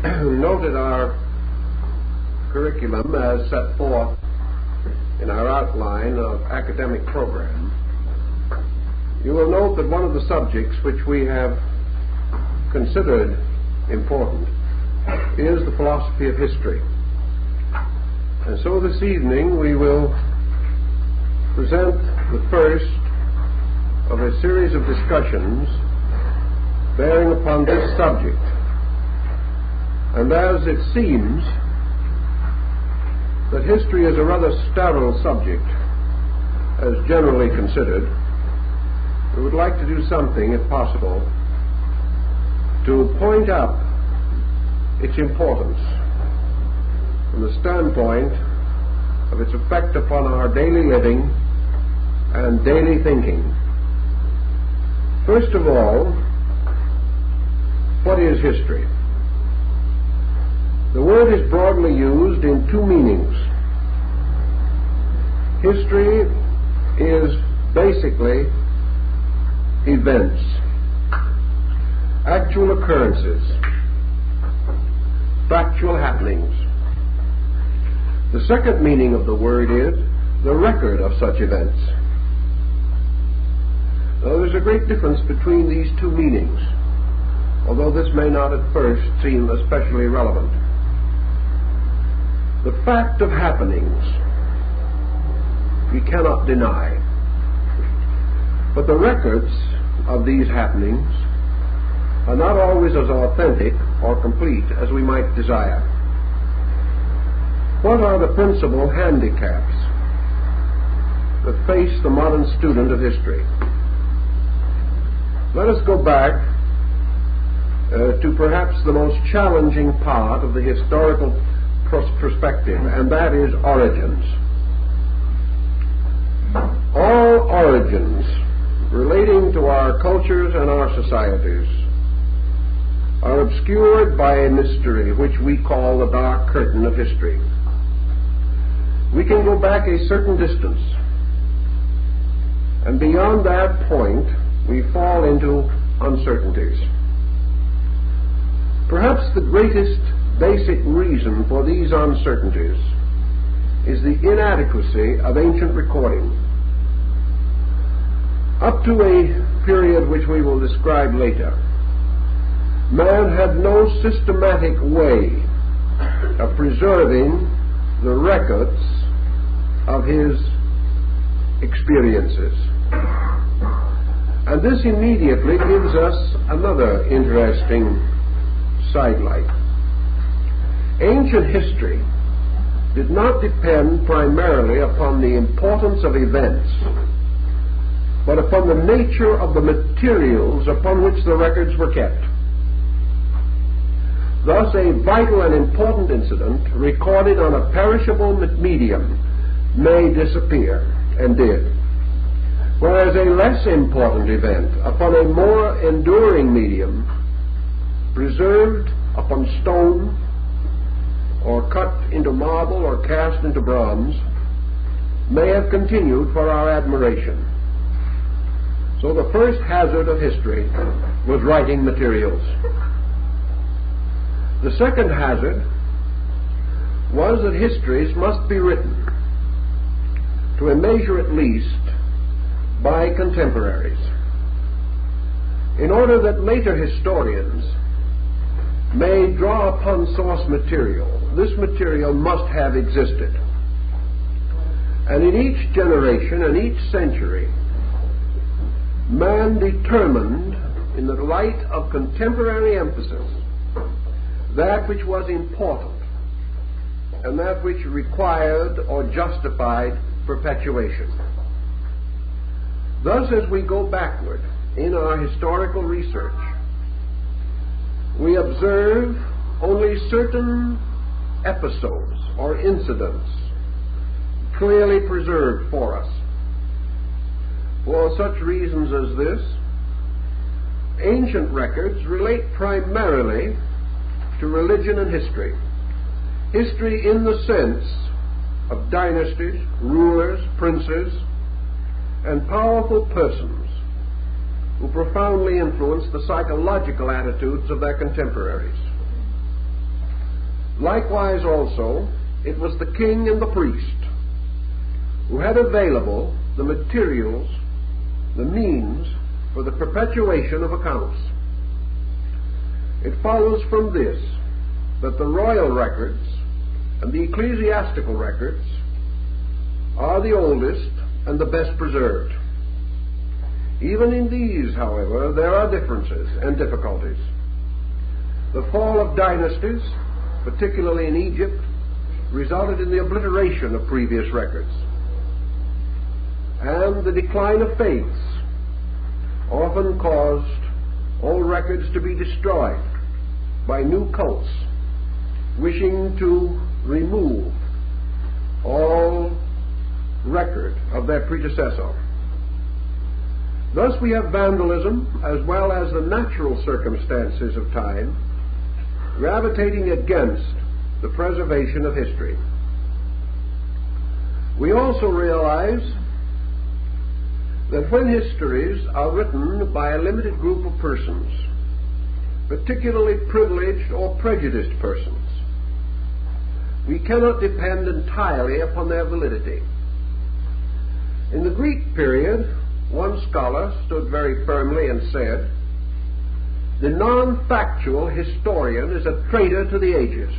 noted our curriculum as set forth in our outline of academic program, you will note that one of the subjects which we have considered important is the philosophy of history. And so this evening we will present the first of a series of discussions bearing upon this subject. And as it seems that history is a rather sterile subject, as generally considered, we would like to do something, if possible, to point up its importance from the standpoint of its effect upon our daily living and daily thinking. First of all, what is history? The word is broadly used in two meanings. History is basically events, actual occurrences, factual happenings. The second meaning of the word is the record of such events. Now, there's a great difference between these two meanings, although this may not at first seem especially relevant. The fact of happenings we cannot deny, but the records of these happenings are not always as authentic or complete as we might desire. What are the principal handicaps that face the modern student of history? Let us go back to perhaps the most challenging part of the historical perspective, and that is origins. All origins relating to our cultures and our societies are obscured by a mystery which we call the dark curtain of history. We can go back a certain distance, and beyond that point we fall into uncertainties. Perhaps the greatest basic reason for these uncertainties is the inadequacy of ancient recording. Up to a period which we will describe later, man had no systematic way of preserving the records of his experiences. And this immediately gives us another interesting sidelight. Ancient history did not depend primarily upon the importance of events, but upon the nature of the materials upon which the records were kept. Thus, a vital and important incident recorded on a perishable medium may disappear, and did, whereas a less important event upon a more enduring medium, preserved upon stone or cut into marble or cast into bronze, may have continued for our admiration. So the first hazard of history was writing materials. The second hazard was that histories must be written, to a measure at least, by contemporaries, in order that later historians may draw upon source material. This material must have existed. And in each generation and each century, man determined, in the light of contemporary emphasis, that which was important and that which required or justified perpetuation. Thus, as we go backward in our historical research, we observe only certain episodes or incidents clearly preserved for us. For such reasons as this, ancient records relate primarily to religion and history. History in the sense of dynasties, rulers, princes, and powerful persons who profoundly influenced the psychological attitudes of their contemporaries. Likewise also, it was the king and the priest who had available the materials, the means for the perpetuation of accounts. It follows from this that the royal records and the ecclesiastical records are the oldest and the best preserved. Even in these, however, there are differences and difficulties. The fall of dynasties, particularly in Egypt, resulted in the obliteration of previous records. And the decline of faiths often caused old records to be destroyed by new cults wishing to remove all record of their predecessor. Thus we have vandalism as well as the natural circumstances of time gravitating against the preservation of history. We also realize that when histories are written by a limited group of persons, particularly privileged or prejudiced persons, we cannot depend entirely upon their validity. In the Greek period, one scholar stood very firmly and said, "The non-factual historian is a traitor to the ages."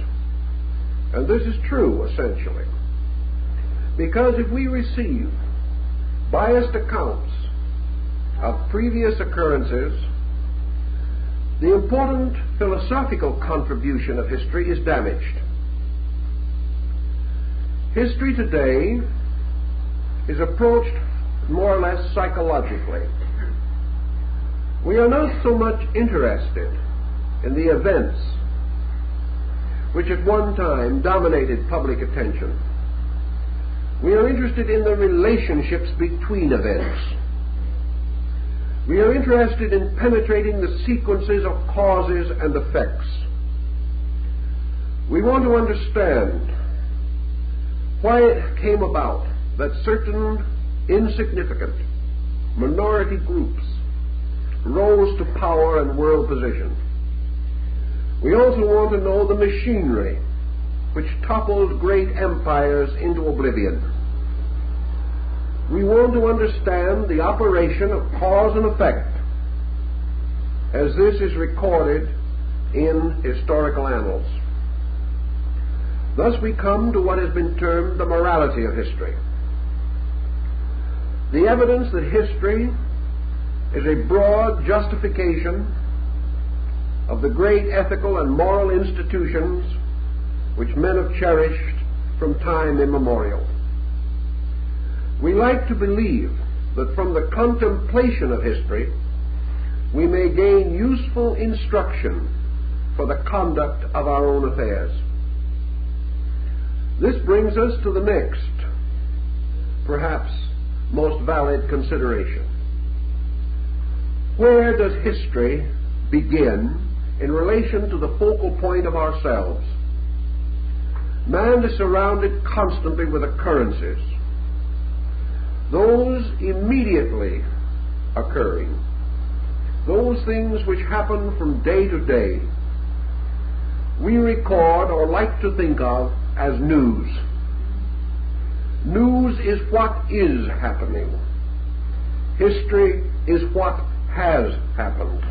And this is true, essentially, because if we receive biased accounts of previous occurrences, the important philosophical contribution of history is damaged. History today is approached more or less psychologically. We are not so much interested in the events which at one time dominated public attention. We are interested in the relationships between events. We are interested in penetrating the sequences of causes and effects. We want to understand why it came about that certain insignificant minority groups rose to power and world position. We also want to know the machinery which toppled great empires into oblivion. We want to understand the operation of cause and effect as this is recorded in historical annals. Thus we come to what has been termed the morality of history. The evidence that history is a broad justification of the great ethical and moral institutions which men have cherished from time immemorial. We like to believe that from the contemplation of history we may gain useful instruction for the conduct of our own affairs. This brings us to the next, perhaps most valid consideration. Where does history begin in relation to the focal point of ourselves? Man is surrounded constantly with occurrences, those immediately occurring, those things which happen from day to day, we record or like to think of as news. News is what is happening. History is what has happened.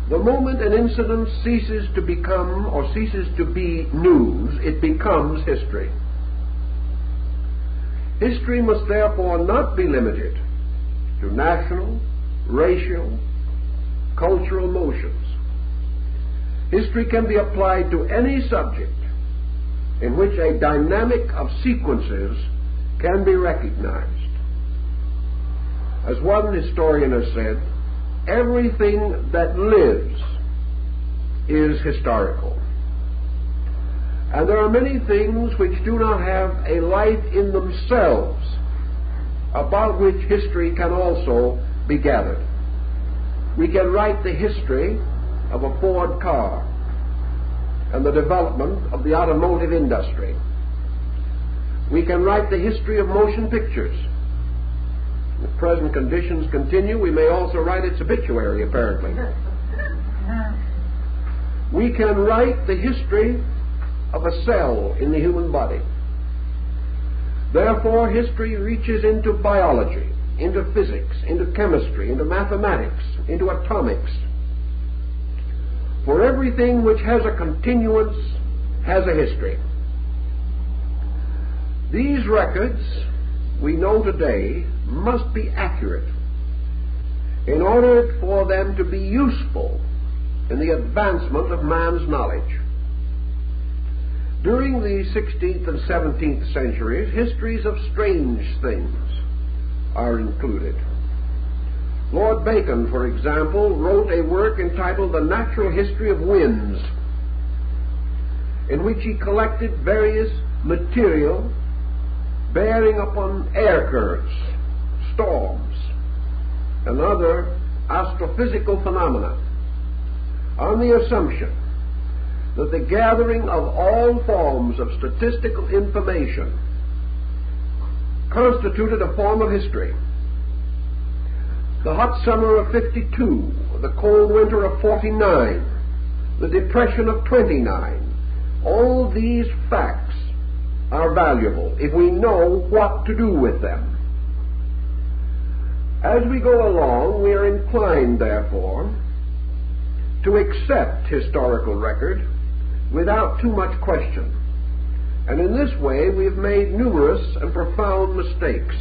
The moment an incident ceases to become or ceases to be news, it becomes history. History must therefore not be limited to national, racial, cultural motions. History can be applied to any subject in which a dynamic of sequences can be recognized. As one historian has said, everything that lives is historical. And there are many things which do not have a life in themselves, about which history can also be gathered. We can write the history of a Ford car and the development of the automotive industry. We can write the history of motion pictures. If present conditions continue, we may also write its obituary, apparently. We can write the history of a cell in the human body. Therefore, history reaches into biology, into physics, into chemistry, into mathematics, into atomics. For everything which has a continuance has a history. These records, we know today, must be accurate in order for them to be useful in the advancement of man's knowledge. During the 16th and 17th centuries, histories of strange things are included. Lord Bacon, for example, wrote a work entitled The Natural History of Winds, in which he collected various material bearing upon air currents, storms, and other astrophysical phenomena, on the assumption that the gathering of all forms of statistical information constituted a form of history. The hot summer of 52, the cold winter of 49, the depression of 29, all these facts are valuable if we know what to do with them. As we go along, we are inclined, therefore, to accept historical record without too much question. And in this way, we have made numerous and profound mistakes.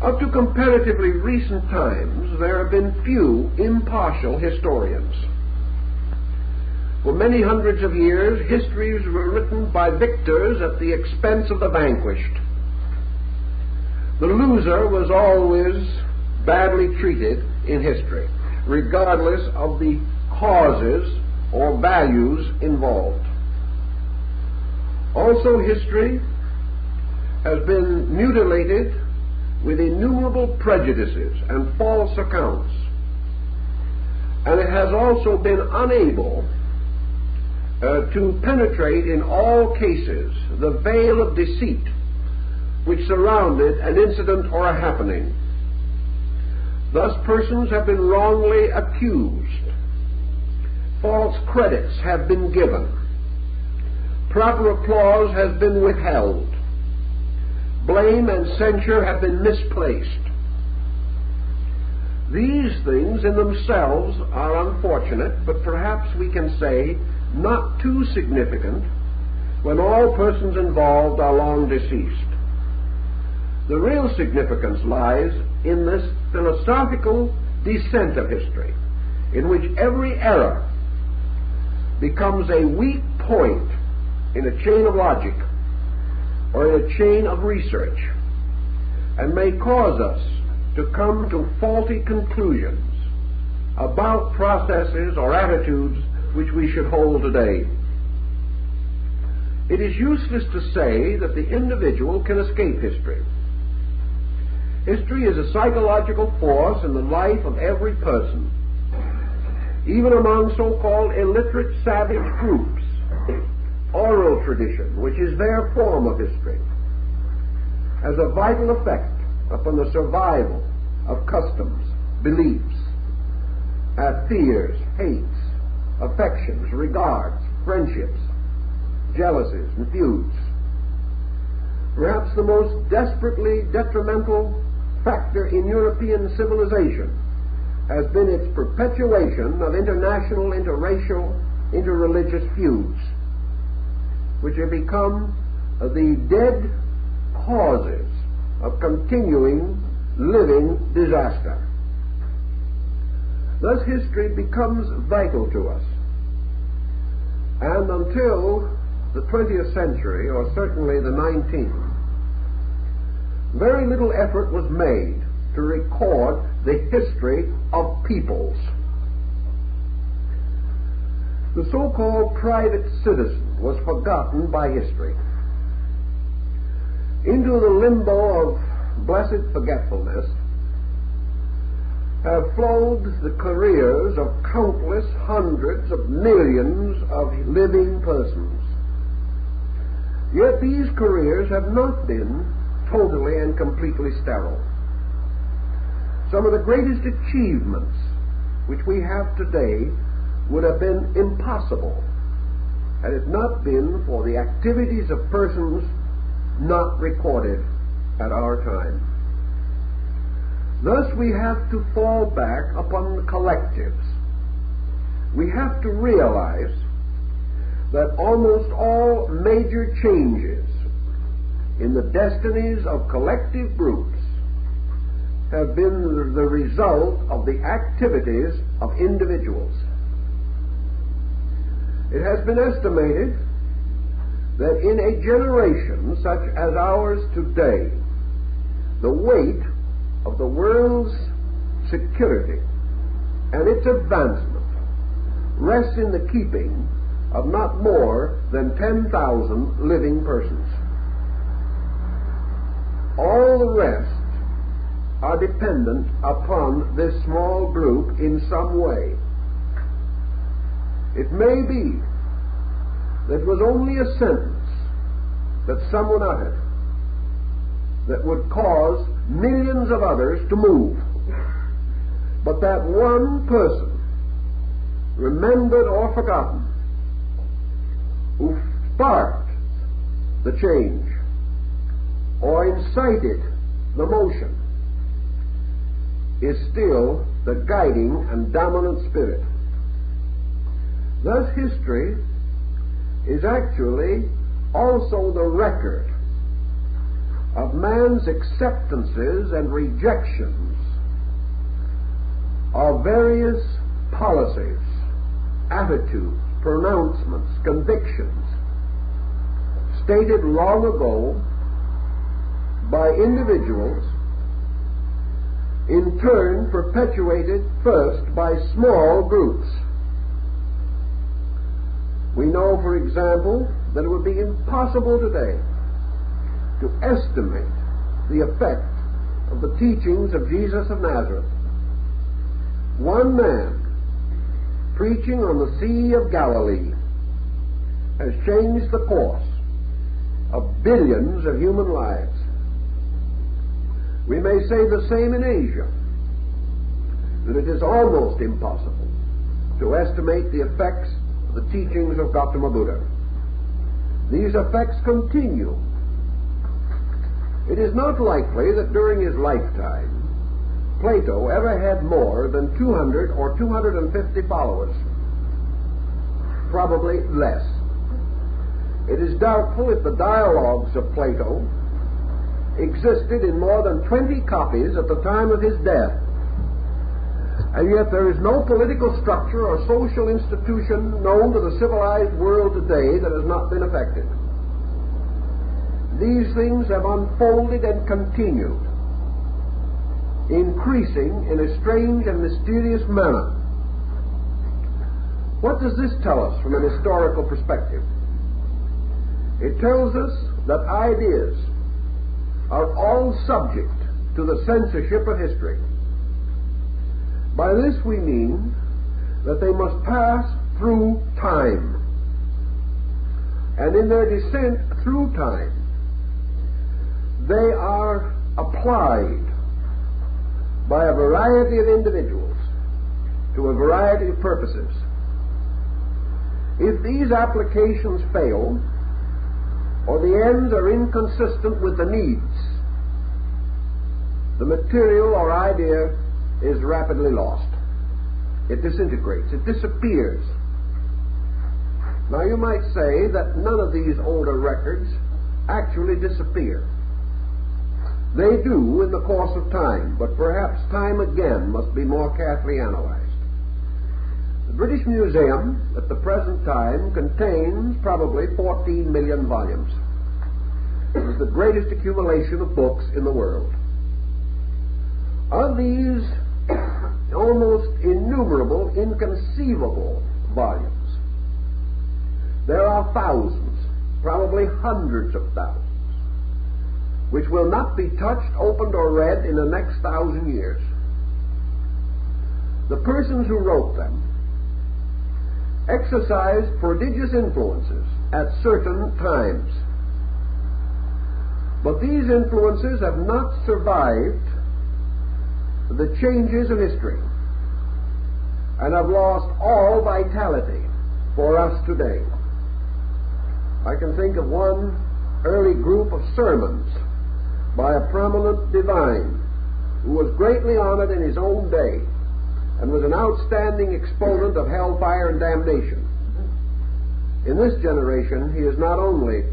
Up to comparatively recent times, there have been few impartial historians. For many hundreds of years, histories were written by victors at the expense of the vanquished. The loser was always badly treated in history, regardless of the causes or values involved. Also, history has been mutilated with innumerable prejudices and false accounts, and it has also been unable to penetrate in all cases the veil of deceit which surrounded an incident or a happening. Thus, persons have been wrongly accused, false credits have been given, proper applause has been withheld, blame and censure have been misplaced. These things in themselves are unfortunate, but perhaps we can say not too significant when all persons involved are long deceased. The real significance lies in this philosophical descent of history, in which every error becomes a weak point in a chain of logic or in a chain of research, and may cause us to come to faulty conclusions about processes or attitudes which we should hold today. It is useless to say that the individual can escape history. History is a psychological force in the life of every person, even among so-called illiterate savage groups. Oral tradition, which is their form of history, has a vital effect upon the survival of customs, beliefs, fears, hates, affections, regards, friendships, jealousies, and feuds. Perhaps the most desperately detrimental factor in European civilization has been its perpetuation of international, interracial, interreligious feuds, which have become the dead causes of continuing living disaster. Thus, history becomes vital to us. And until the 20th century, or certainly the 19th, very little effort was made to record the history of peoples. The so-called private citizen was forgotten by history. Into the limbo of blessed forgetfulness have flowed the careers of countless hundreds of millions of living persons. Yet these careers have not been totally and completely sterile. Some of the greatest achievements which we have today would have been impossible had it not been for the activities of persons not recorded at our time. Thus we have to fall back upon the collectives. We have to realize that almost all major changes in the destinies of collective groups have been the result of the activities of individuals. It has been estimated that in a generation such as ours today, the weight of the world's security and its advancement rests in the keeping of not more than 10,000 living persons. All the rest are dependent upon this small group in some way. It may be that it was only a sentence that someone uttered that would cause millions of others to move, but that one person, remembered or forgotten, who sparked the change or incited the motion, is still the guiding and dominant spirit. Thus history is actually also the record of man's acceptances and rejections of various policies, attitudes, pronouncements, convictions stated long ago by individuals, in turn perpetuated first by small groups. We know, for example, that it would be impossible today to estimate the effect of the teachings of Jesus of Nazareth. One man preaching on the Sea of Galilee has changed the course of billions of human lives. We may say the same in Asia, that it is almost impossible to estimate the effects of the teachings of Gautama Buddha. These effects continue. It is not likely that during his lifetime Plato ever had more than 200 or 250 followers. Probably less. It is doubtful if the dialogues of Plato existed in more than 20 copies at the time of his death. And yet there is no political structure or social institution known to the civilized world today that has not been affected. These things have unfolded and continued, increasing in a strange and mysterious manner. What does this tell us from an historical perspective? It tells us that ideas are all subject to the censorship of history. By this we mean that they must pass through time, and in their descent through time they are applied by a variety of individuals to a variety of purposes. If these applications fail, or the ends are inconsistent with the needs, the material or idea is rapidly lost. It disintegrates. It disappears. Now you might say that none of these older records actually disappear. They do in the course of time, but perhaps time again must be more carefully analyzed. The British Museum at the present time contains probably 14 million volumes. It is the greatest accumulation of books in the world. Of these almost innumerable, inconceivable volumes, there are thousands, probably hundreds of thousands, which will not be touched, opened, or read in the next 1,000 years. The persons who wrote them exercised prodigious influences at certain times, but these influences have not survived the changes of history. and have lost all vitality for us today. I can think of one early group of sermons by a prominent divine who was greatly honored in his own day and was an outstanding exponent of hellfire and damnation. In this generation, he is not only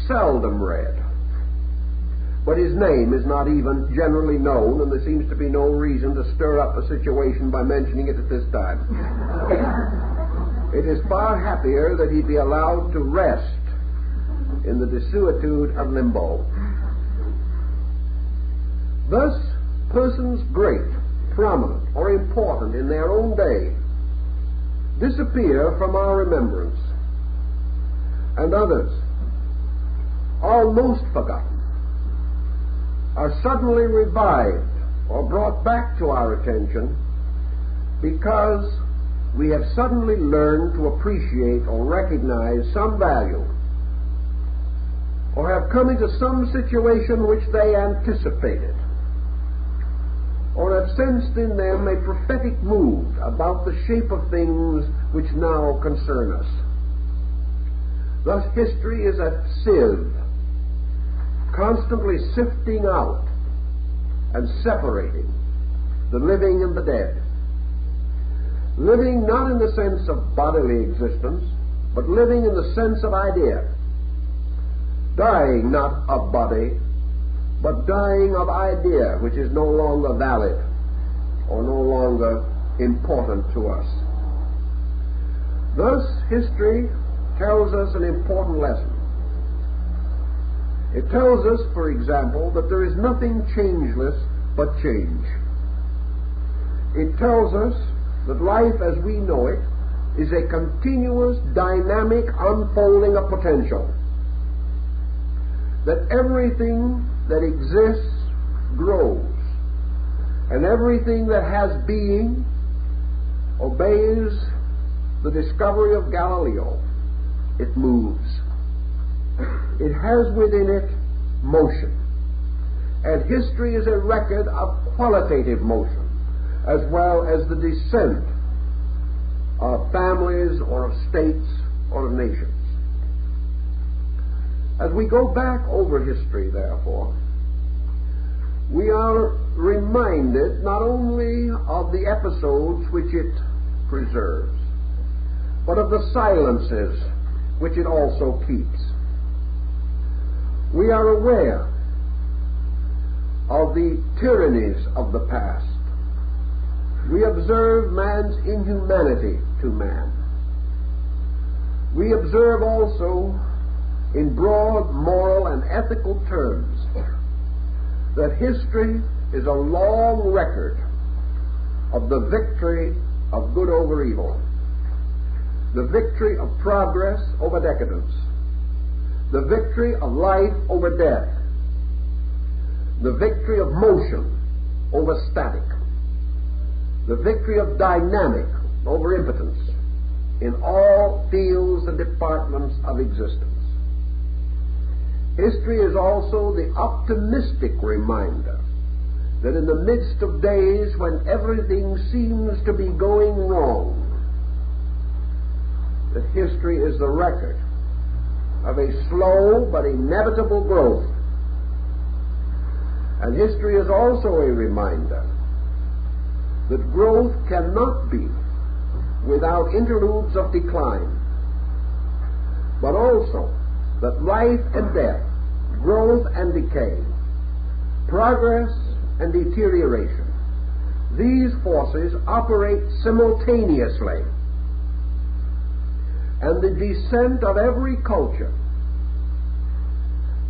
seldom read, but his name is not even generally known, and there seems to be no reason to stir up a situation by mentioning it at this time. It is far happier that he be allowed to rest in the desuetude of limbo. Thus, persons great, prominent, or important in their own day disappear from our remembrance, and others, almost forgotten, are suddenly revived or brought back to our attention because we have suddenly learned to appreciate or recognize some value, or have come into some situation which they anticipated, or have sensed in them a prophetic mood about the shape of things which now concern us. Thus, history is a sieve, constantly sifting out and separating the living and the dead. Living not in the sense of bodily existence, but living in the sense of idea. Dying not of body, but dying of idea, which is no longer valid or no longer important to us. Thus, history tells us an important lesson. It tells us, for example, that there is nothing changeless but change. It tells us that life as we know it is a continuous, dynamic unfolding of potential. That everything that exists grows, and everything that has being obeys the discovery of Galileo. It moves. It has within it motion. And history is a record of qualitative motion, as well as the descent of families or of states or of nations. As we go back over history, therefore, we are reminded not only of the episodes which it preserves, but of the silences which it also keeps. We are aware of the tyrannies of the past. We observe man's inhumanity to man. We observe also, in broad moral and ethical terms, that history is a long record of the victory of good over evil, the victory of progress over decadence, the victory of life over death, the victory of motion over static, the victory of dynamic over impotence in all fields and departments of existence. History is also the optimistic reminder that in the midst of days when everything seems to be going wrong, that history is the record of a slow but inevitable growth. And history is also a reminder that growth cannot be without interludes of decline, but also that life and death, growth and decay, progress and deterioration, these forces operate simultaneously. And the descent of every culture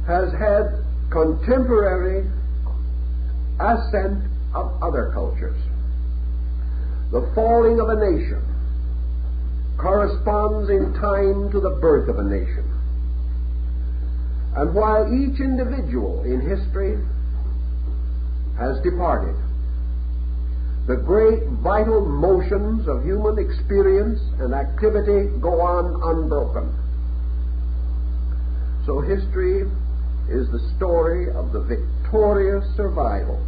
has had contemporary ascent of other cultures. The falling of a nation corresponds in time to the birth of a nation. And while each individual in history has departed, the great vital motions of human experience and activity go on unbroken. So history is the story of the victorious survival,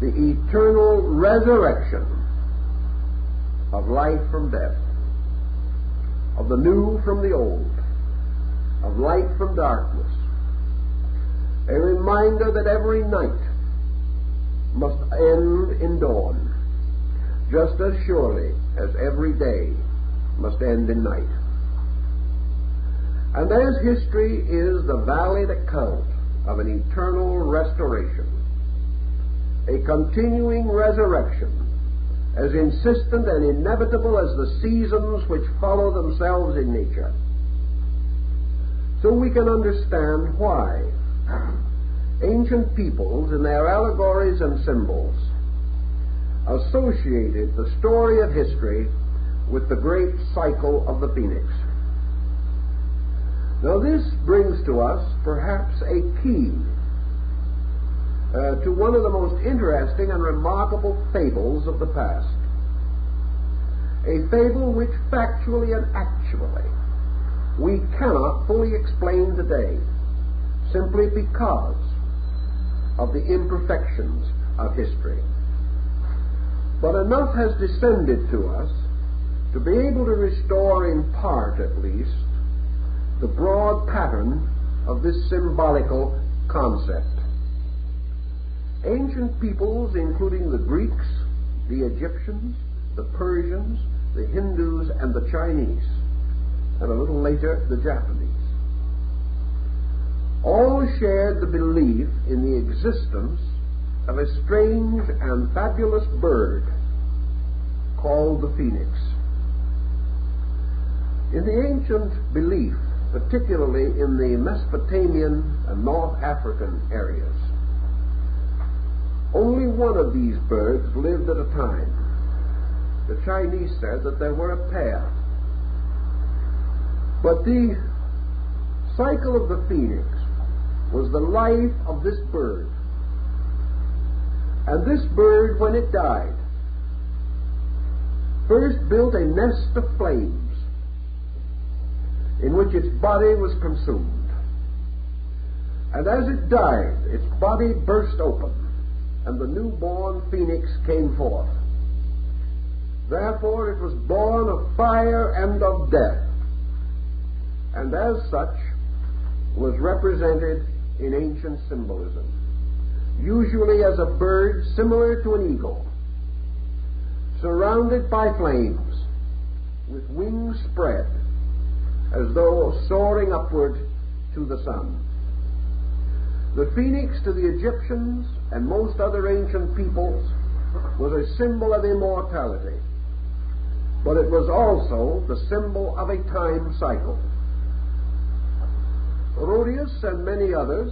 the eternal resurrection of life from death, of the new from the old, of light from darkness, a reminder that every night must end in dawn, just as surely as every day must end in night. And as history is the valid account of an eternal restoration, a continuing resurrection, as insistent and inevitable as the seasons which follow themselves in nature, so we can understand why ancient peoples, in their allegories and symbols, associated the story of history with the great cycle of the phoenix. Now this brings to us perhaps a key to one of the most interesting and remarkable fables of the past. A fable which factually and actually we cannot fully explain today, simply because of the imperfections of history. But enough has descended to us to be able to restore, in part at least, the broad pattern of this symbolical concept. Ancient peoples, including the Greeks, the Egyptians, the Persians, the Hindus, and the Chinese, and a little later the Japanese, all shared the belief in the existence of a strange and fabulous bird called the phoenix. In the ancient belief, particularly in the Mesopotamian and North African areas, only one of these birds lived at a time. The Chinese said that there were a pair. But the cycle of the phoenix was the life of this bird. And this bird, when it died, first built a nest of flames in which its body was consumed. And as it died, its body burst open, and the newborn phoenix came forth. Therefore it was born of fire and of death, and as such was represented in ancient symbolism, usually as a bird similar to an eagle, surrounded by flames, with wings spread, as though soaring upward to the sun. The phoenix to the Egyptians and most other ancient peoples was a symbol of immortality, but it was also the symbol of a time cycle. Rhodius and many others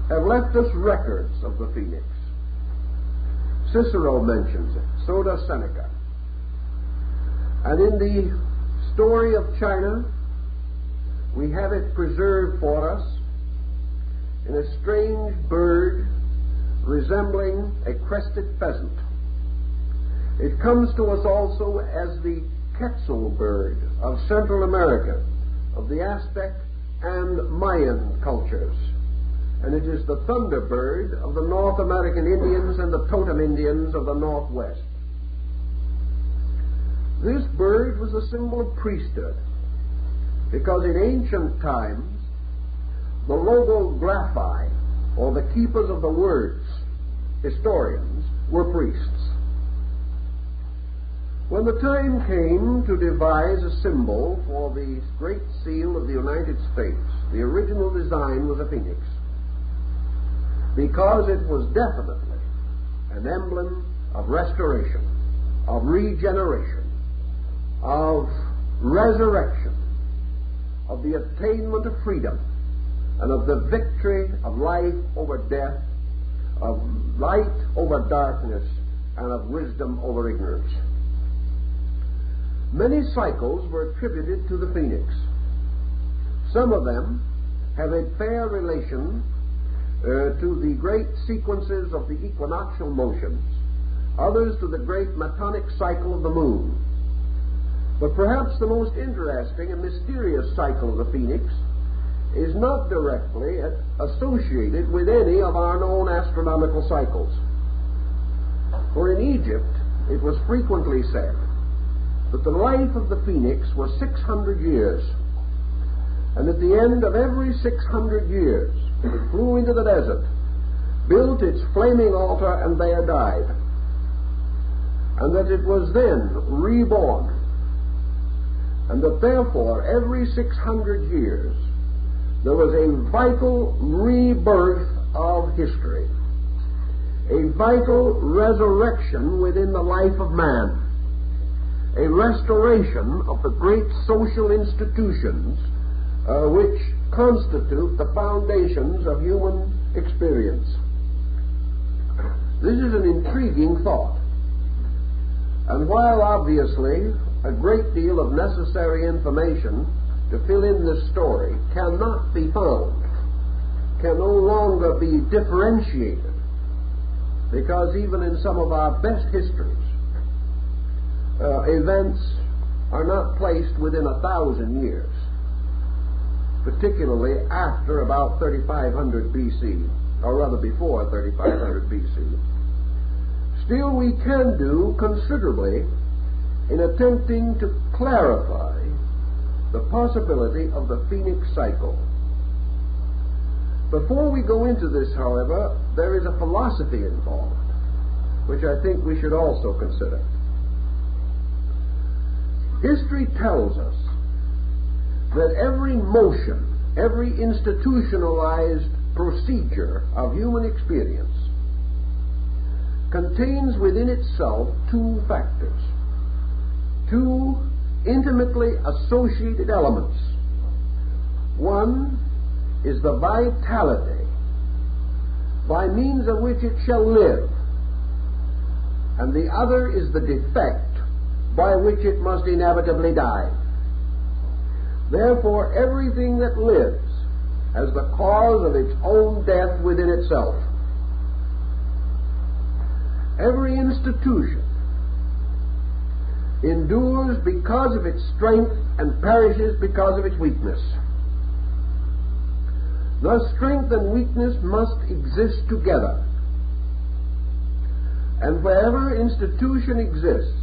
have left us records of the phoenix. Cicero mentions it, so does Seneca. And in the story of China, we have it preserved for us in a strange bird resembling a crested pheasant. It comes to us also as the quetzal bird of Central America, of the Aztec and Mayan cultures, and it is the thunderbird of the North American Indians and the totem Indians of the Northwest. This bird was a symbol of priesthood, because in ancient times the logographi, or the keepers of the words, historians, were priests. When the time came to devise a symbol for the Great Seal of the United States, the original design was a phoenix, because it was definitely an emblem of restoration, of regeneration, of resurrection, of the attainment of freedom, and of the victory of life over death, of light over darkness, and of wisdom over ignorance. Many cycles were attributed to the phoenix. Some of them have a fair relation to the great sequences of the equinoctial motions, others to the great metonic cycle of the moon. But perhaps the most interesting and mysterious cycle of the phoenix is not directly associated with any of our known astronomical cycles. For in Egypt, it was frequently said that the life of the phoenix was 600 years, and at the end of every 600 years it flew into the desert, built its flaming altar, and there died, and that it was then reborn, and that therefore every 600 years there was a vital rebirth of history, a vital resurrection within the life of man, a restoration of the great social institutions which constitute the foundations of human experience. This is an intriguing thought, and while obviously a great deal of necessary information to fill in this story cannot be found, can no longer be differentiated, because even in some of our best histories, events are not placed within 1,000 years, particularly after about 3500 BC, or rather before 3500 BC. Still, we can do considerably in attempting to clarify the possibility of the phoenix cycle. Before we go into this, however, there is a philosophy involved, which I think we should also consider. History tells us that every motion, every institutionalized procedure of human experience contains within itself two factors, two intimately associated elements. One is the vitality by means of which it shall live, and the other is the defect by which it must inevitably die. Therefore, everything that lives has the cause of its own death within itself. Every institution endures because of its strength and perishes because of its weakness. Thus, strength and weakness must exist together. And wherever institution exists,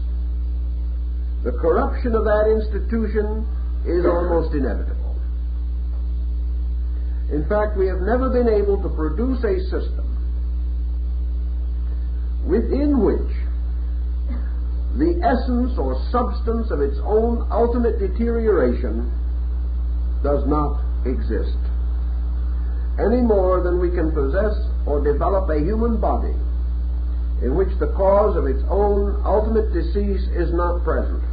the corruption of that institution is almost inevitable. In fact, we have never been able to produce a system within which the essence or substance of its own ultimate deterioration does not exist, any more than we can possess or develop a human body in which the cause of its own ultimate decease is not present.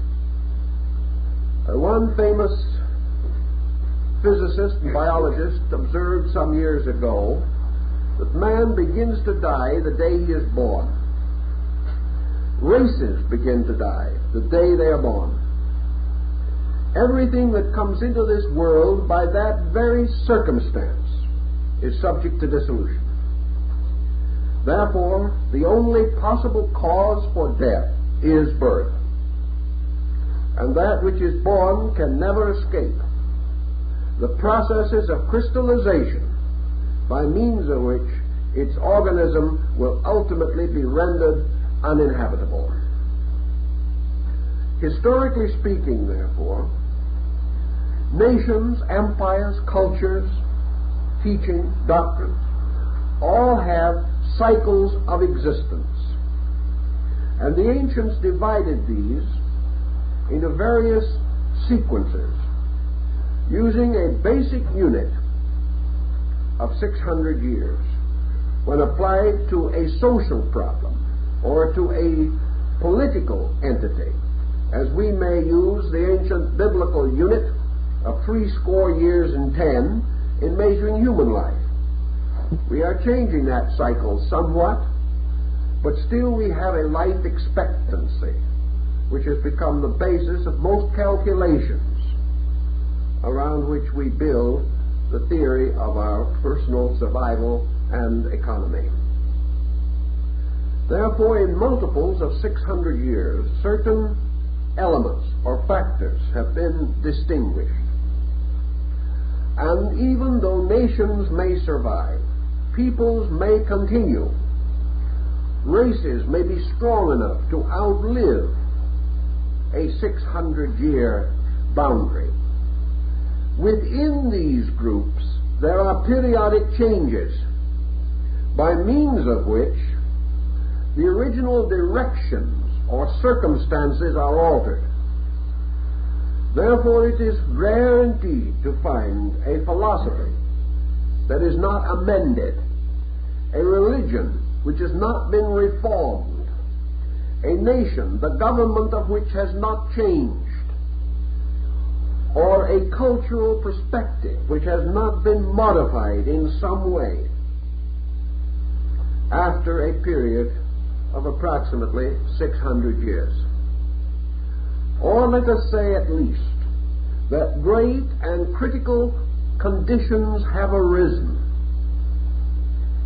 One famous physicist and biologist observed some years ago that man begins to die the day he is born. Races begin to die the day they are born. Everything that comes into this world by that very circumstance is subject to dissolution. Therefore, the only possible cause for death is birth. And that which is born can never escape the processes of crystallization by means of which its organism will ultimately be rendered uninhabitable. Historically speaking, therefore, nations, empires, cultures, teaching, doctrines, all have cycles of existence. And the ancients divided these into various sequences using a basic unit of 600 years when applied to a social problem or to a political entity, as we may use the ancient biblical unit of 60 years and 10 in measuring human life. We are changing that cycle somewhat, but still we have a life expectancy which has become the basis of most calculations around which we build the theory of our personal survival and economy. Therefore, in multiples of 600 years, certain elements or factors have been distinguished. And even though nations may survive, peoples may continue, races may be strong enough to outlive a 600-year boundary. Within these groups, there are periodic changes, by means of which the original directions or circumstances are altered. Therefore, it is rare indeed to find a philosophy that is not amended, a religion which has not been reformed, a nation, the government of which has not changed, or a cultural perspective which has not been modified in some way after a period of approximately 600 years. Or let us say at least that great and critical conditions have arisen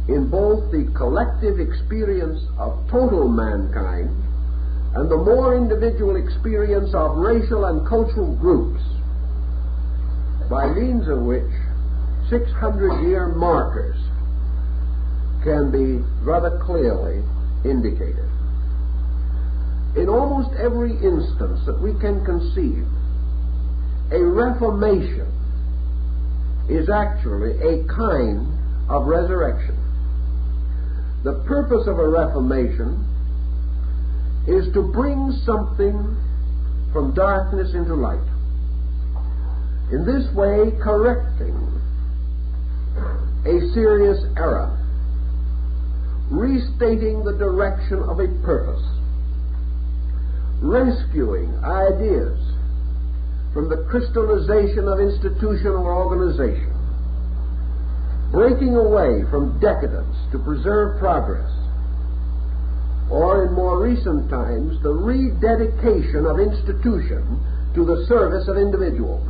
in both the collective experience of total mankind and the more individual experience of racial and cultural groups, by means of which 600-year markers can be rather clearly indicated. In almost every instance that we can conceive, a reformation is actually a kind of resurrection. The purpose of a reformation is to bring something from darkness into light. In this way, correcting a serious error, restating the direction of a purpose, rescuing ideas from the crystallization of institutional organization, breaking away from decadence to preserve progress, or in more recent times, the rededication of institution to the service of individual.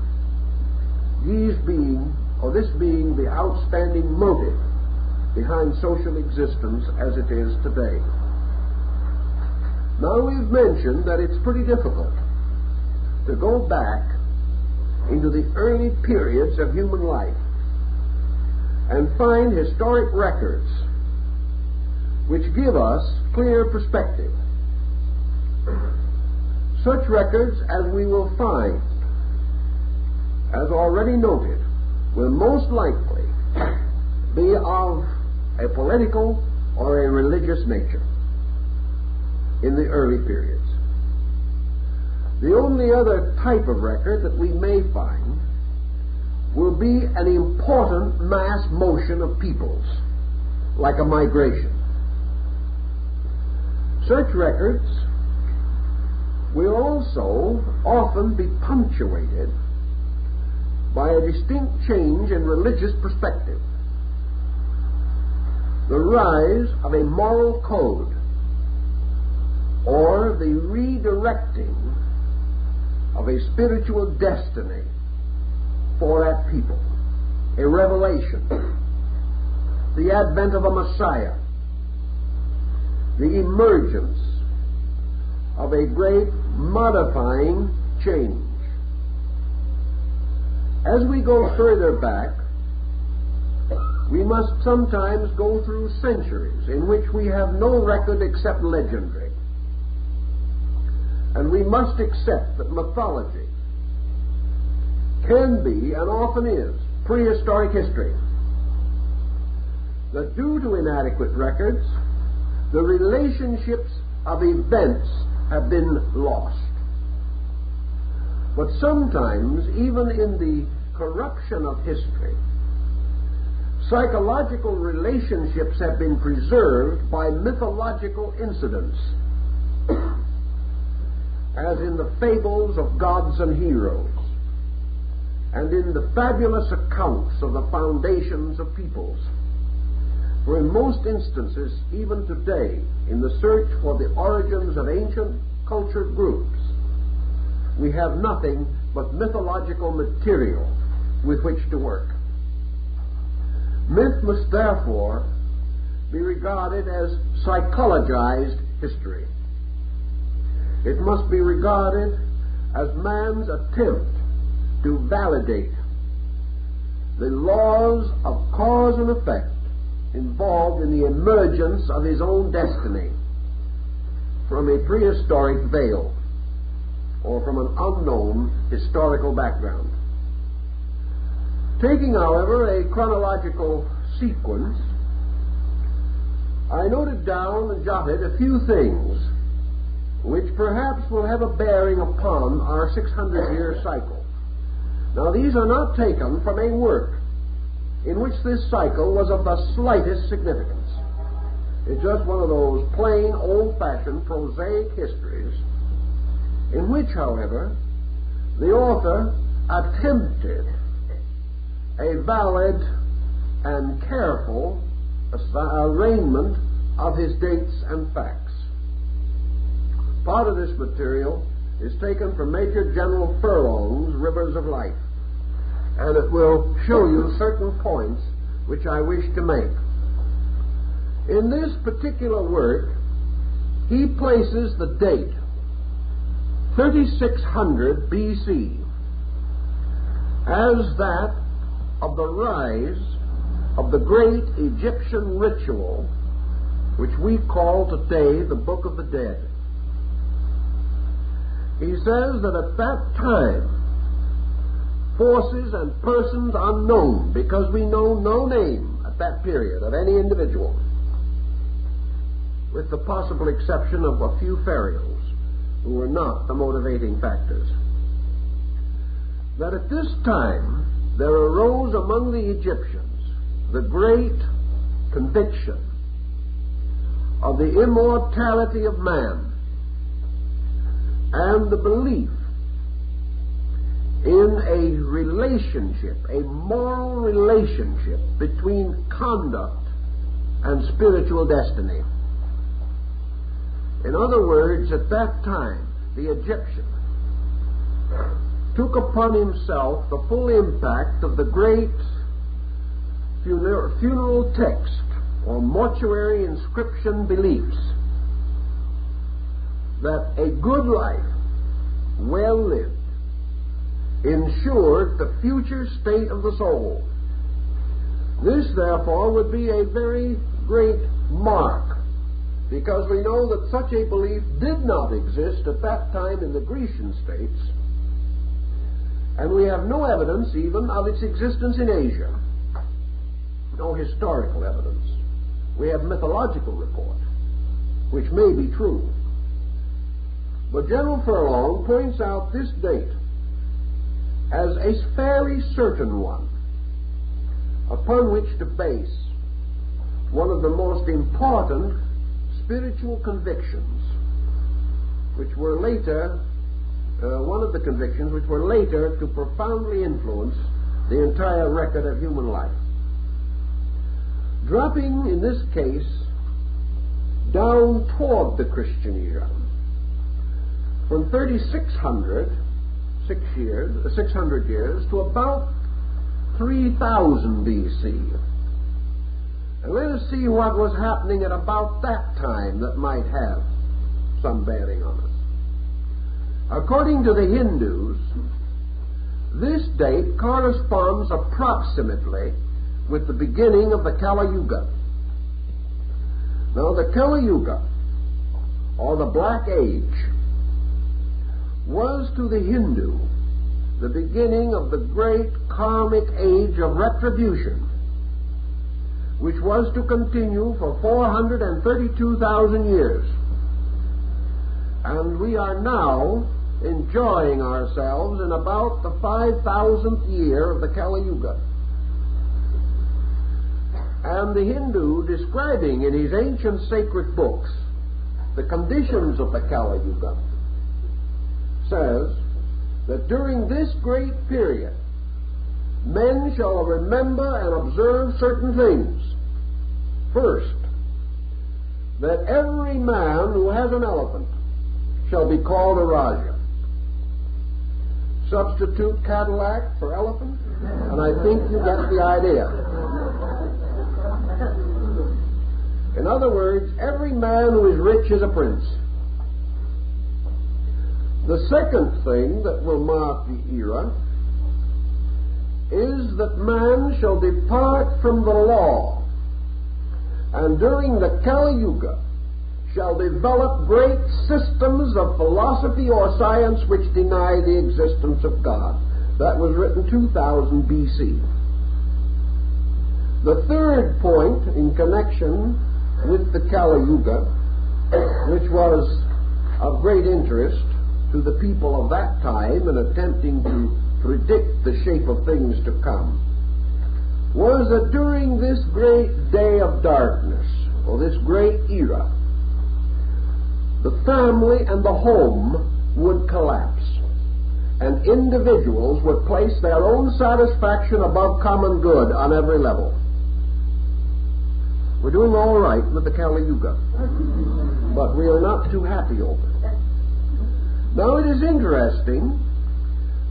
This being the outstanding motive behind social existence as it is today. Now, we've mentioned that it's pretty difficult to go back into the early periods of human life and find historic records which give us clear perspective. Such records as we will find, as already noted, will most likely be of a political or a religious nature in the early periods. The only other type of record that we may find will be an important mass motion of peoples, like a migration. Such records will also often be punctuated by a distinct change in religious perspective, the rise of a moral code, or the redirecting of a spiritual destiny for that people, a revelation, the advent of a Messiah, the emergence of a great modifying change. As we go further back, we must sometimes go through centuries in which we have no record except legendary. And we must accept that mythology can be, and often is, prehistoric history. That due to inadequate records, the relationships of events have been lost. But sometimes, even in the corruption of history, psychological relationships have been preserved by mythological incidents, as in the fables of gods and heroes, and in the fabulous accounts of the foundations of peoples. For in most instances, even today, in the search for the origins of ancient cultured groups, we have nothing but mythological material with which to work. Myth must therefore be regarded as psychologized history. It must be regarded as man's attempt to validate the laws of cause and effect involved in the emergence of his own destiny from a prehistoric veil or from an unknown historical background. Taking, however, a chronological sequence, I noted down and jotted a few things which perhaps will have a bearing upon our 600-year cycle. Now, these are not taken from a work in which this cycle was of the slightest significance. It's just one of those plain, old-fashioned, prosaic histories in which, however, the author attempted a valid and careful arraignment of his dates and facts. Part of this material is taken from Major General Furlong's Rivers of Life, and it will show you certain points which I wish to make. In this particular work, he places the date 3600 B.C. as that of the rise of the great Egyptian ritual which we call today the Book of the Dead. He says that at that time, forces and persons unknown, because we know no name at that period of any individual, with the possible exception of a few pharaohs who were not the motivating factors, that at this time there arose among the Egyptians the great conviction of the immortality of man and the belief in a relationship, a moral relationship between conduct and spiritual destiny. In other words, at that time, the Egyptian took upon himself the full impact of the great funeral text or mortuary inscription beliefs that a good life, well lived, ensured the future state of the soul. This, therefore, would be a very great mark, because we know that such a belief did not exist at that time in the Grecian states, and we have no evidence even of its existence in Asia. No historical evidence. We have mythological report, which may be true. But General Furlong points out this date as a very certain one upon which to base one of the most important spiritual convictions, which were later, one of the convictions which were later to profoundly influence the entire record of human life. Dropping, in this case, down toward the Christian era, from 3600, 600 years, to about 3000 B.C. And let us see what was happening at about that time that might have some bearing on us. According to the Hindus, this date corresponds approximately with the beginning of the Kali Yuga. Now, the Kali Yuga, or the Black Age, was to the Hindu the beginning of the great karmic age of retribution, which was to continue for 432,000 years. And we are now enjoying ourselves in about the 5,000th year of the Kali Yuga. And the Hindu, describing in his ancient sacred books the conditions of the Kali Yuga, says that during this great period, men shall remember and observe certain things. First, that every man who has an elephant shall be called a Raja. Substitute Cadillac for elephant, and I think you get the idea. In other words, every man who is rich is a prince. The second thing that will mark the era is that man shall depart from the law and during the Kali Yuga shall develop great systems of philosophy or science which deny the existence of God. That was written 2000 B.C. The third point in connection with the Kali Yuga, which was of great interest to the people of that time in attempting to predict the shape of things to come, was that during this great day of darkness, or this great era, the family and the home would collapse, and individuals would place their own satisfaction above common good on every level. We're doing all right with the Kali Yuga, but we are not too happy over it. Now it is interesting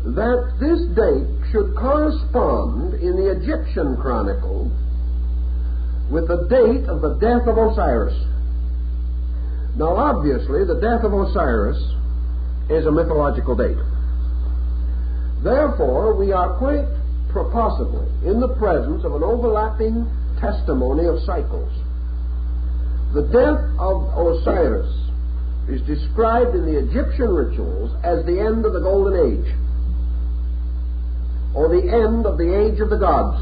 that this date should correspond in the Egyptian Chronicle with the date of the death of Osiris. Now, obviously, the death of Osiris is a mythological date. Therefore, we are quite possibly in the presence of an overlapping testimony of cycles. The death of Osiris is described in the Egyptian rituals as the end of the Golden Age, or the end of the age of the gods,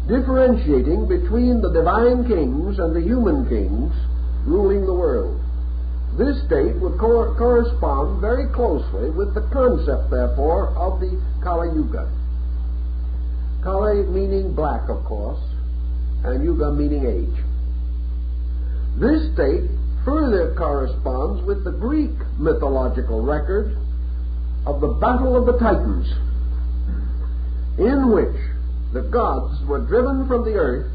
differentiating between the divine kings and the human kings ruling the world. This date would correspond very closely with the concept, therefore, of the Kali Yuga. Kali meaning black, of course, and Yuga meaning age. This date further corresponds with the Greek mythological record of the Battle of the Titans, in which the gods were driven from the earth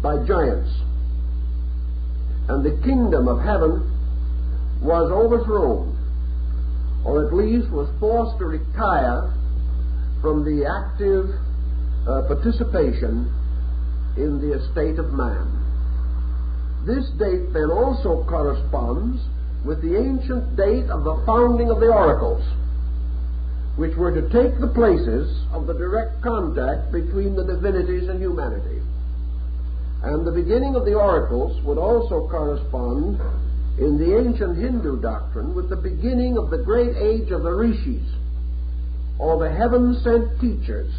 by giants, and the kingdom of heaven was overthrown, or at least was forced to retire from the active participation in the estate of man. This date then also corresponds with the ancient date of the founding of the oracles, which were to take the places of the direct contact between the divinities and humanity. And the beginning of the oracles would also correspond in the ancient Hindu doctrine with the beginning of the great age of the rishis, or the heaven-sent teachers,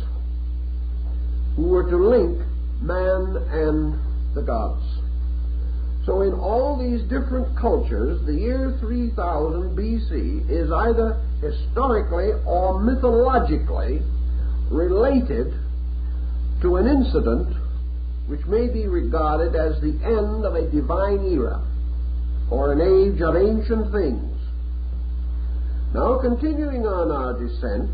who were to link man and the gods. So in all these different cultures, the year 3000 B.C. is either historically or mythologically related to an incident which may be regarded as the end of a divine era, or an age of ancient things. Now, continuing on our descent,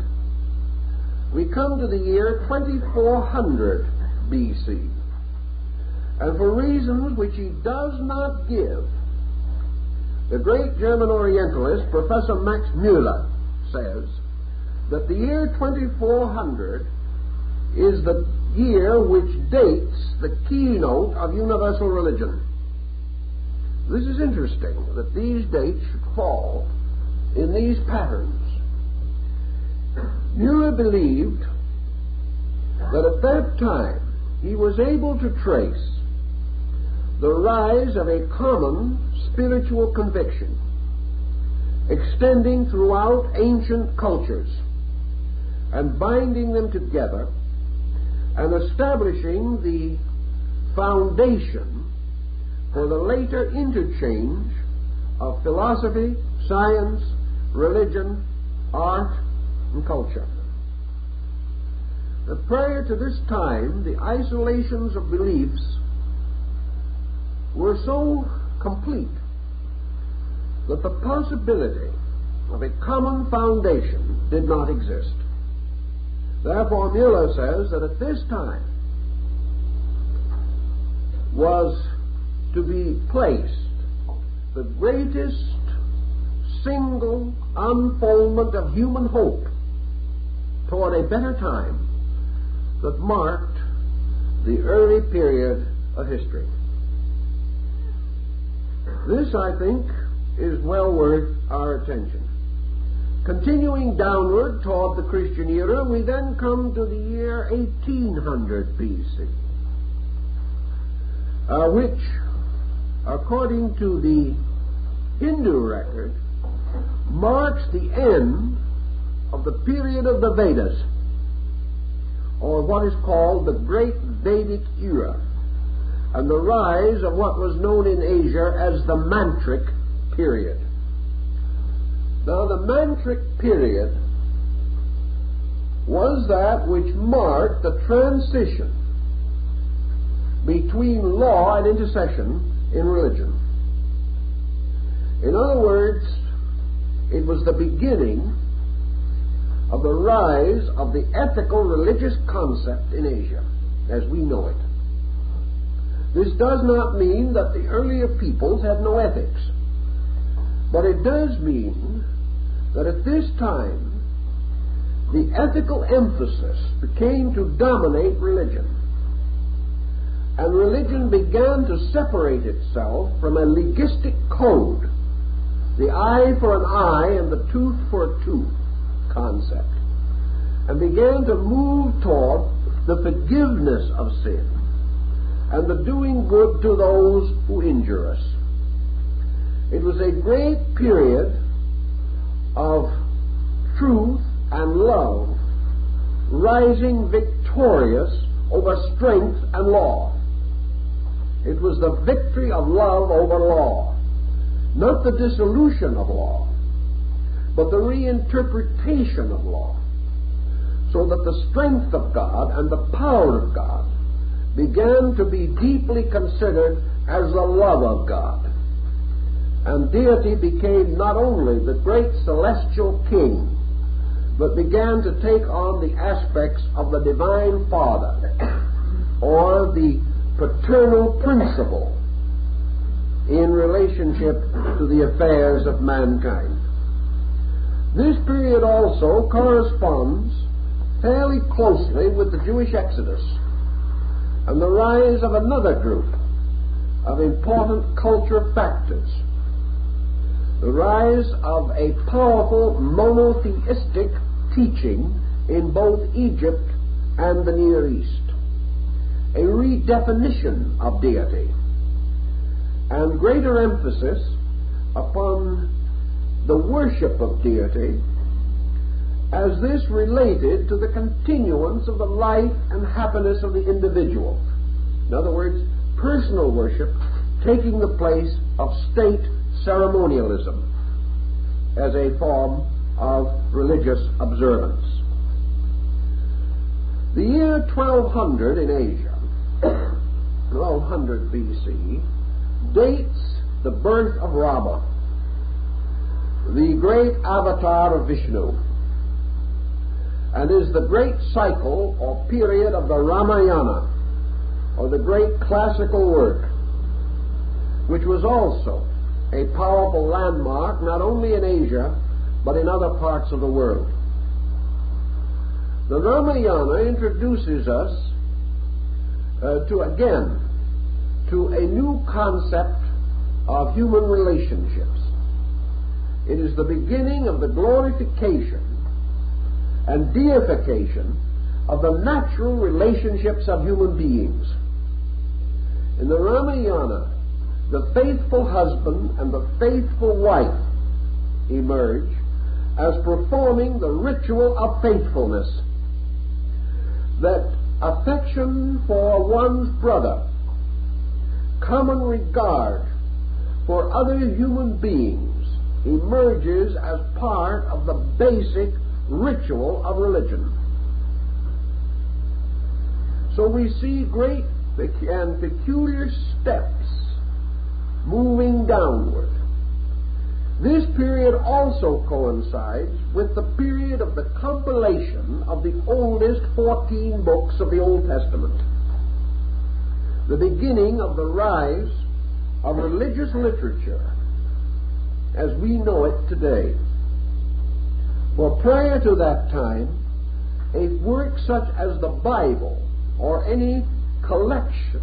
we come to the year 2400 B.C., and for reasons which he does not give, the great German Orientalist, Professor Max Müller, says that the year 2400 is the year which dates the keynote of universal religion. This is interesting, that these dates should fall in these patterns. Müller believed that at that time he was able to trace the rise of a common spiritual conviction extending throughout ancient cultures and binding them together and establishing the foundation for the later interchange of philosophy, science, religion, art, and culture. But prior to this time, the isolations of beliefs were so complete that the possibility of a common foundation did not exist. Therefore, Müller says that at this time was to be placed the greatest single unfoldment of human hope toward a better time that marked the early period of history. This, I think, is well worth our attention. Continuing downward toward the Christian era, we then come to the year 1800 B.C. which, according to the Hindu record, marks the end of the period of the Vedas, or what is called the Great Vedic Era, and the rise of what was known in Asia as the Mantric period. Now, the Mantric period was that which marked the transition between law and intercession in religion. In other words, it was the beginning of the rise of the ethical religious concept in Asia as we know it. This does not mean that the earlier peoples had no ethics, but it does mean that at this time the ethical emphasis became to dominate religion, and religion began to separate itself from a legistic code, the eye for an eye and the tooth for a tooth concept, and began to move toward the forgiveness of sin and the doing good to those who injure us. It was a great period of truth and love rising victorious over strength and law. It was the victory of love over law, not the dissolution of law, but the reinterpretation of law, so that the strength of God and the power of God began to be deeply considered as the love of God. And deity became not only the great celestial king, but began to take on the aspects of the divine father, or the paternal principle in relationship to the affairs of mankind. This period also corresponds fairly closely with the Jewish Exodus and the rise of another group of important culture factors, the rise of a powerful monotheistic teaching in both Egypt and the Near East, a redefinition of deity, and greater emphasis upon the worship of deity as this related to the continuance of the life and happiness of the individual. In other words, personal worship taking the place of state ceremonialism as a form of religious observance. The year 1200 in Asia, 1200 B.C., dates the birth of Rama, the great avatar of Vishnu, and is the great cycle or period of the Ramayana, or the great classical work, which was also a powerful landmark not only in Asia but in other parts of the world. The Ramayana introduces us to a new concept of human relationships. It is the beginning of the glorification and deification of the natural relationships of human beings. In the Ramayana, the faithful husband and the faithful wife emerge as performing the ritual of faithfulness, that affection for one's brother, common regard for other human beings, emerges as part of the basic ritual of religion. So we see great and peculiar steps moving downward. This period also coincides with the period of the compilation of the oldest 14 books of the Old Testament, the beginning of the rise of religious literature as we know it today. For prior to that time, a work such as the Bible or any collection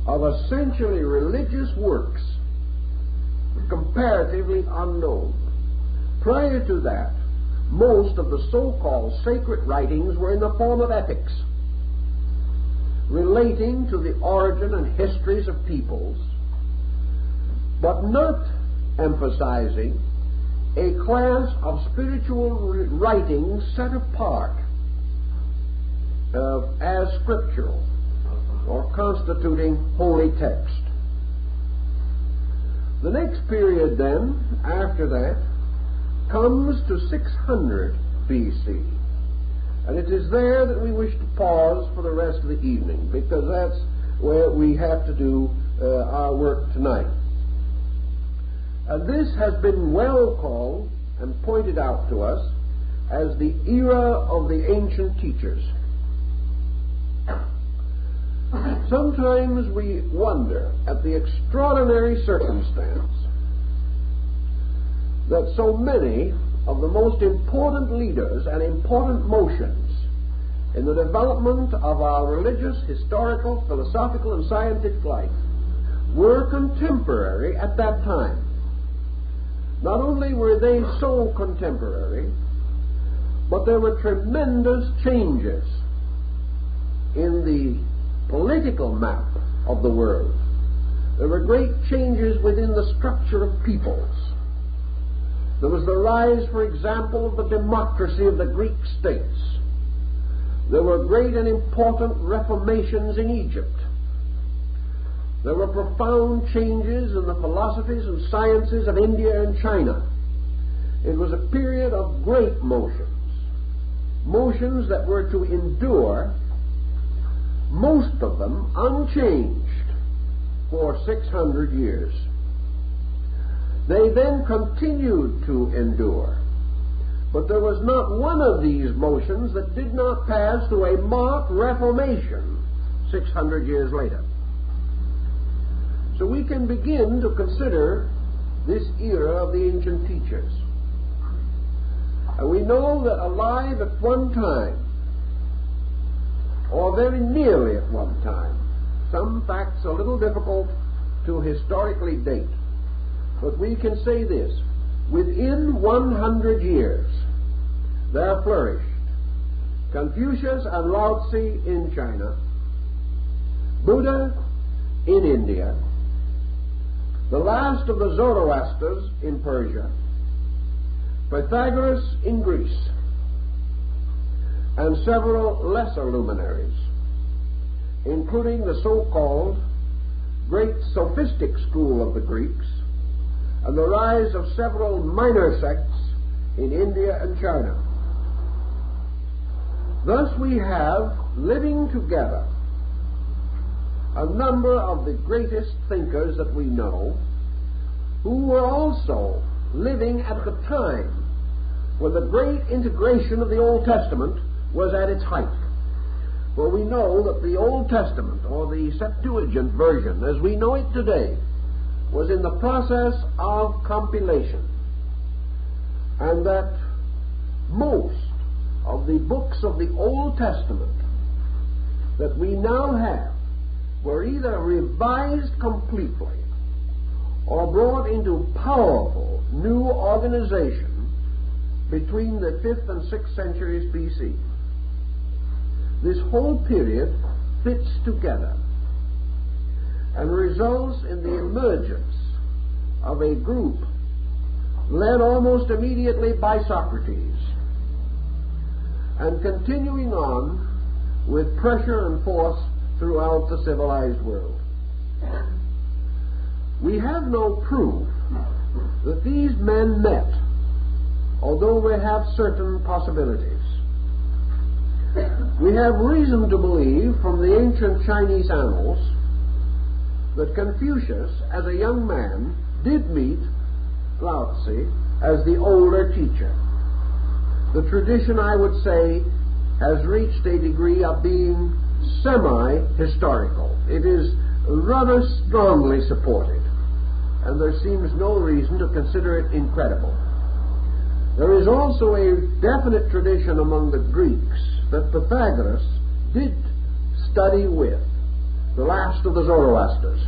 of essentially religious works were comparatively unknown. Prior to that, most of the so-called sacred writings were in the form of epics. relating to the origin and histories of peoples, but not emphasizing a class of spiritual writings set apart as scriptural or constituting holy text. The next period then, after that, comes to 600 B.C. And it is there that we wish to pause for the rest of the evening, because that's where we have to do our work tonight. And this has been well called and pointed out to us as the era of the ancient teachers. Sometimes we wonder at the extraordinary circumstance that so many of the most important leaders and important motions in the development of our religious, historical, philosophical, and scientific life were contemporary at that time. Not only were they so contemporary, but there were tremendous changes in the political map of the world. There were great changes within the structure of peoples. There was the rise, for example, of the democracy of the Greek states. There were great and important reformations in Egypt. There were profound changes in the philosophies and sciences of India and China. It was a period of great motions, motions that were to endure, most of them unchanged, for 600 years. They then continued to endure, but there was not one of these motions that did not pass through a marked reformation 600 years later. So we can begin to consider this era of the ancient teachers. And we know that alive at one time, or very nearly at one time, some facts a little difficult to historically date, but we can say this: within 100 years there flourished Confucius and Lao Tzu in China, Buddha in India, the last of the Zoroasters in Persia, Pythagoras in Greece, and several lesser luminaries, including the so-called great sophistic school of the Greeks, and the rise of several minor sects in India and China. Thus we have living together a number of the greatest thinkers that we know, who were also living at the time when the great integration of the Old Testament was at its height. For we know that the Old Testament, or the Septuagint version as we know it today, was in the process of compilation, and that most of the books of the Old Testament that we now have were either revised completely or brought into powerful new organization between the 5th and 6th centuries B.C. This whole period fits together and results in the emergence of a group led almost immediately by Socrates, and continuing on with pressure and force throughout the civilized world. We have no proof that these men met, although we have certain possibilities. We have reason to believe from the ancient Chinese annals that Confucius, as a young man, did meet Lao Tzu as the older teacher. The tradition, I would say, has reached a degree of being semi-historical. It is rather strongly supported, and there seems no reason to consider it incredible. There is also a definite tradition among the Greeks that Pythagoras did study with the last of the Zoroasters.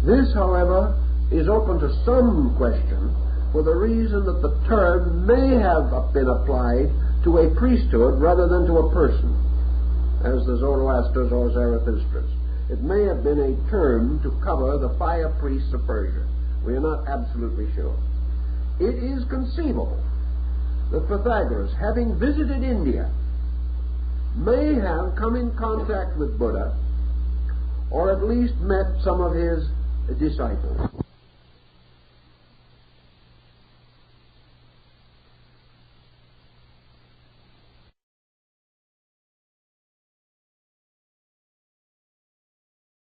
This, however, is open to some question, for the reason that the term may have been applied to a priesthood rather than to a person. as the Zoroasters or Zarathustra's. It may have been a term to cover the fire priests of Persia. We are not absolutely sure. It is conceivable that Pythagoras, having visited India, may have come in contact with Buddha, or at least met some of his disciples.